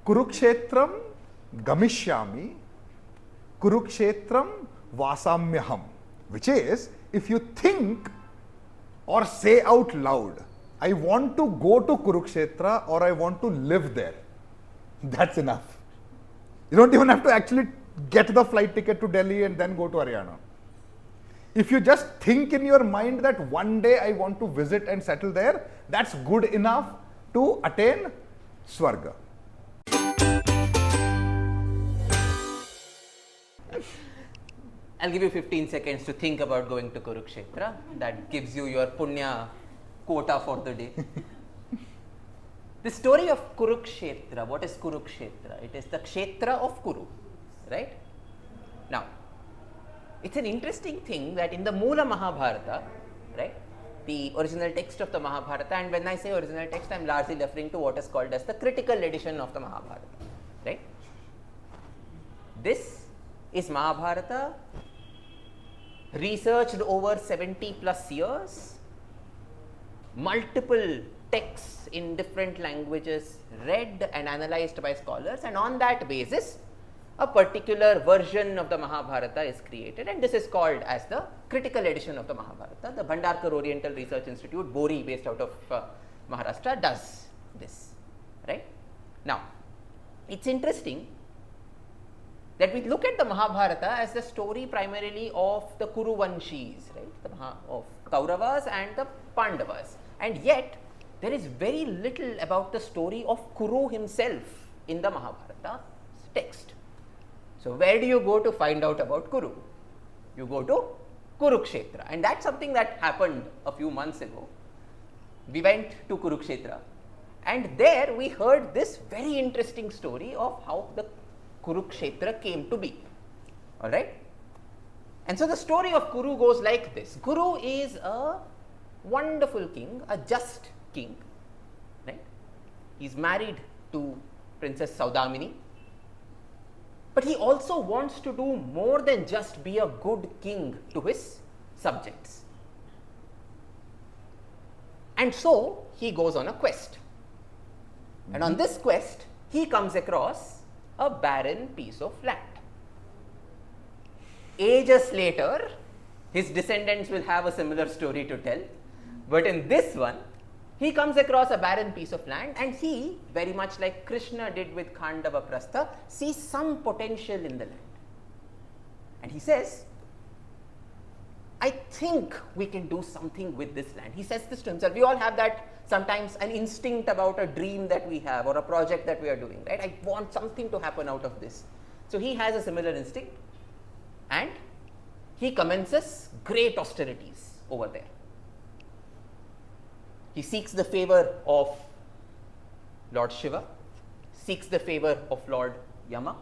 Kurukshetram Gamishyami, Kurukshetram Vasamyaham, which is, if you think or say out loud, I want to go to Kurukshetra or I want to live there, that's enough. You don't even have to actually get the flight ticket to Delhi and then go to Haryana. If you just think in your mind that one day I want to visit and settle there, that's good enough to attain Swarga. I'll give you 15 seconds to think about going to Kurukshetra. That gives you your punya quota for the day. The story of Kurukshetra. What is Kurukshetra? It is the Kshetra of Kuru, right? Now, it's an interesting thing that in the Moola Mahabharata, right, the original text of the Mahabharata, and when I say original text, I am largely referring to what is called as the critical edition of the Mahabharata, right? This is Mahabharata researched over 70 plus years, multiple texts in different languages read and analyzed by scholars, and on that basis a particular version of the Mahabharata is created, and this is called as the critical edition of the Mahabharata. The Bhandarkar Oriental Research Institute, Bori, based out of Maharashtra, does this, right? Now, it's interesting that we look at the Mahabharata as the story primarily of the Kuruvanshis, right, of Kauravas and the Pandavas, and yet there is very little about the story of Kuru himself in the Mahabharata text. So, where do you go to find out about Kuru? You go to Kurukshetra, and that's something that happened a few months ago. We went to Kurukshetra, and there we heard this very interesting story of how the Kurukshetra came to be, all right. And so the story of Kuru goes like this. Kuru is a wonderful king, a just king, right. He is married to Princess Saudamini, but he also wants to do more than just be a good king to his subjects. And so he goes on a quest, and on this quest he comes across a barren piece of land. Ages later, his descendants will have a similar story to tell, but in this one, he comes across a barren piece of land, and he, very much like Krishna did with Khandava Prastha, sees some potential in the land. And he says, I think we can do something with this land. He says this to himself. We all have that sometimes an instinct about a dream that we have or a project that we are doing, right? I want something to happen out of this. So he has a similar instinct, and he commences great austerities over there. He seeks the favor of Lord Shiva, seeks the favor of Lord Yama,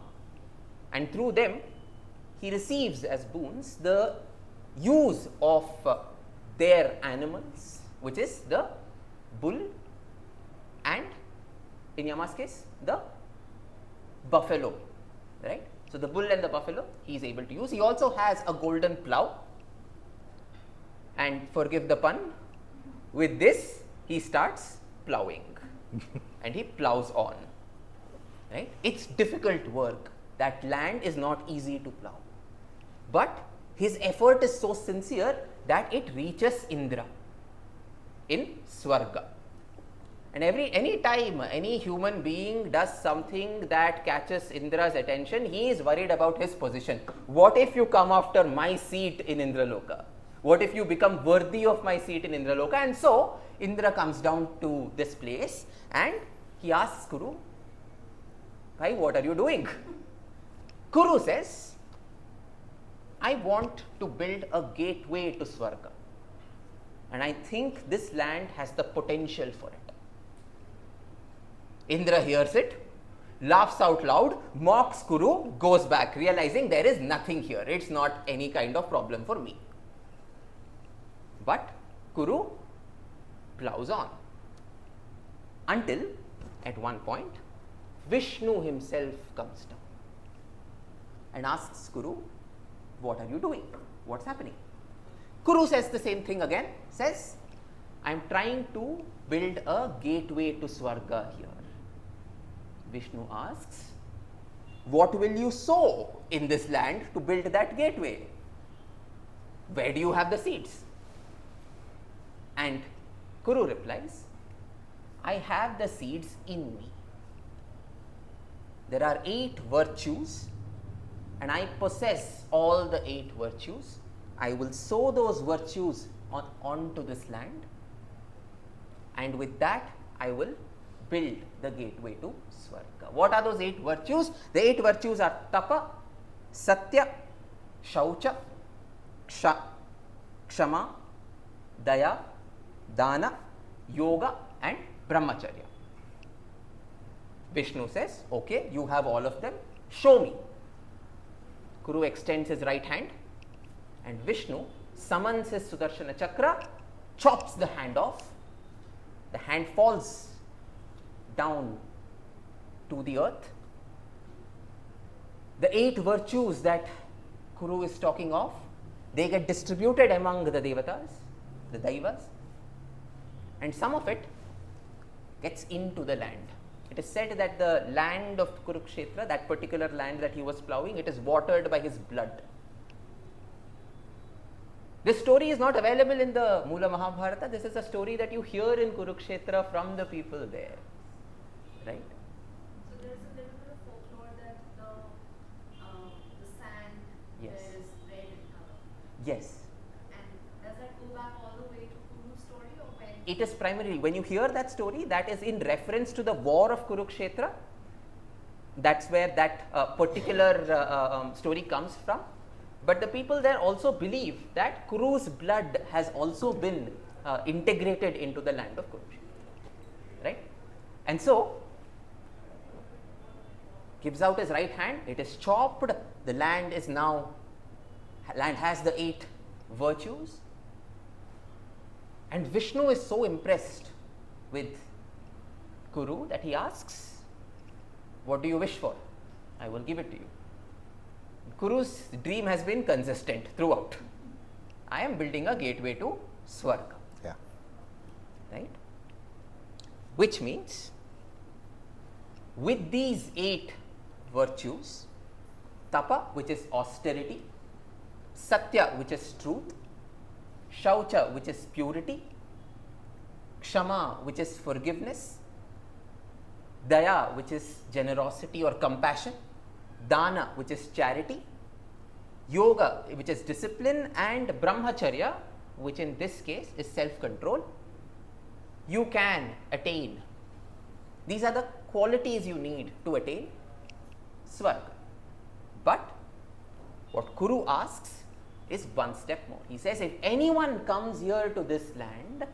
and through them he receives as boons the use of their animals, which is the bull and, in Yama's case, the buffalo, right. So the bull and the buffalo he is able to use. He also has a golden plough, and forgive the pun, with this he starts ploughing and he ploughs on, right. It's difficult work. That land is not easy to plough, but his effort is so sincere that it reaches Indra in Swarga. And any time any human being does something that catches Indra's attention, he is worried about his position. What if you come after my seat in Indraloka? What if you become worthy of my seat in Indraloka? And so Indra comes down to this place and he asks Kuru, "Bhai, what are you doing?" Kuru says, "I want to build a gateway to Swarga, and I think this land has the potential for it." Indra hears it, laughs out loud, mocks Kuru, goes back, realizing there is nothing here. It's not any kind of problem for me. But Kuru plows on until at one point Vishnu himself comes down and asks Kuru, "What are you doing? What's happening?" Kuru says the same thing again, says, "I am trying to build a gateway to Swarga here. Vishnu asks, what will you sow in this land to build that gateway? Where do you have the seeds? And Kuru replies, I have the seeds in me. There are 8 virtues and I possess all the 8 virtues. I will sow those virtues onto this land, and with that I will build the gateway to Swarga. What are those 8 virtues? The 8 virtues are Tapa, Satya, Shaucha, Kshama, Daya, Dana, Yoga and Brahmacharya. Vishnu says, okay, you have all of them, show me. Kuru extends his right hand and Vishnu summons his Sudarshana Chakra, chops the hand off. The hand falls down to the earth. The 8 virtues that Kuru is talking of, they get distributed among the Devatas, the Daivas, and some of it gets into the land. It is said that the land of Kurukshetra, that particular land that he was plowing, it is watered by his blood. This story is not available in the Mula Mahabharata. This is a story that you hear in Kurukshetra from the people there, right? So there's a little bit of folklore that the sand Yes. is red in color. Yes. And does that go back all the way to Kuru's story, or when? It is primarily, when you hear that story, that is in reference to the war of Kurukshetra. That's where that particular story comes from. But the people there also believe that Kuru's blood has also been integrated into the land of Kurukshetra, right? And so, gives out his right hand, it is chopped, the land is now, land has the 8 virtues. And Vishnu is so impressed with Kuru that he asks, what do you wish for? I will give it to you. Kuru's dream has been consistent throughout. I am building a gateway to Swarga. Yeah. Right? Which means, with these 8 virtues, Tapa, which is austerity, Satya, which is truth, Shaucha, which is purity, Kshama, which is forgiveness, Daya, which is generosity or compassion, Dana, which is charity, Yoga, which is discipline, and Brahmacharya, which in this case is self-control, you can attain. These are the qualities you need to attain Swarga. But what Kuru asks is one step more. He says, if anyone comes here to this land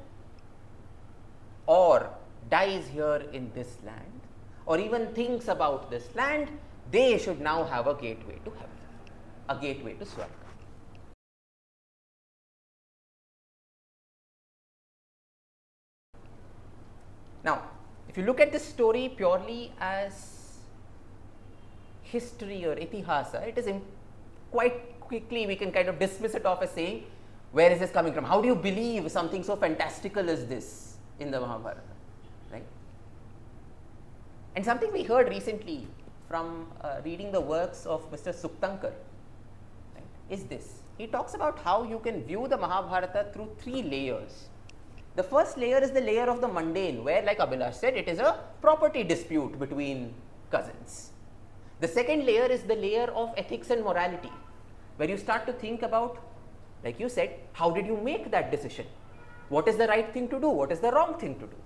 or dies here in this land or even thinks about this land, they should now have a gateway to heaven, a gateway to Swarga. Now, if you look at this story purely as history or itihasa, it is quite quickly we can kind of dismiss it off as saying, where is this coming from? How do you believe something so fantastical as this in the Mahabharata, right? And something we heard recently from reading the works of Mr. Suktankar, right, is this. He talks about how you can view the Mahabharata through 3 layers. The first layer is the layer of the mundane, where, like Abhilash said, it is a property dispute between cousins. The second layer is the layer of ethics and morality, where you start to think about, like you said, how did you make that decision? What is the right thing to do? What is the wrong thing to do?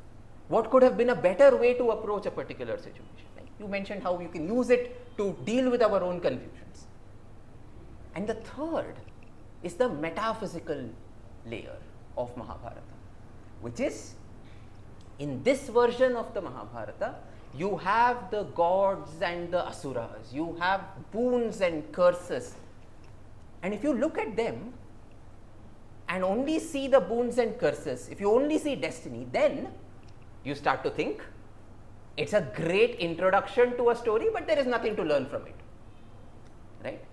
What could have been a better way to approach a particular situation? Like you mentioned how you can use it to deal with our own confusions. And the third is the metaphysical layer of Mahabharata, which is, in this version of the Mahabharata, you have the gods and the asuras, you have boons and curses. And if you look at them and only see the boons and curses, if you only see destiny, then you start to think it's a great introduction to a story, but there is nothing to learn from it, right?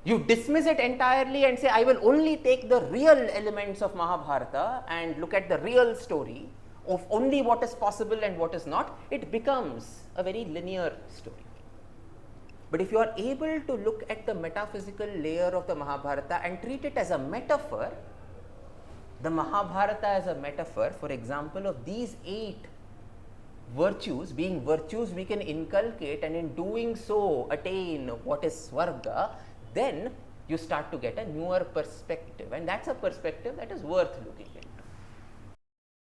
You dismiss it entirely and say, I will only take the real elements of Mahabharata and look at the real story. of only what is possible and what is not, it becomes a very linear story. But if you are able to look at the metaphysical layer of the Mahabharata and treat it as a metaphor, the Mahabharata as a metaphor, for example, of these 8 virtues, being virtues we can inculcate and in doing so attain what is Swarga, then you start to get a newer perspective, and that's a perspective that is worth looking into.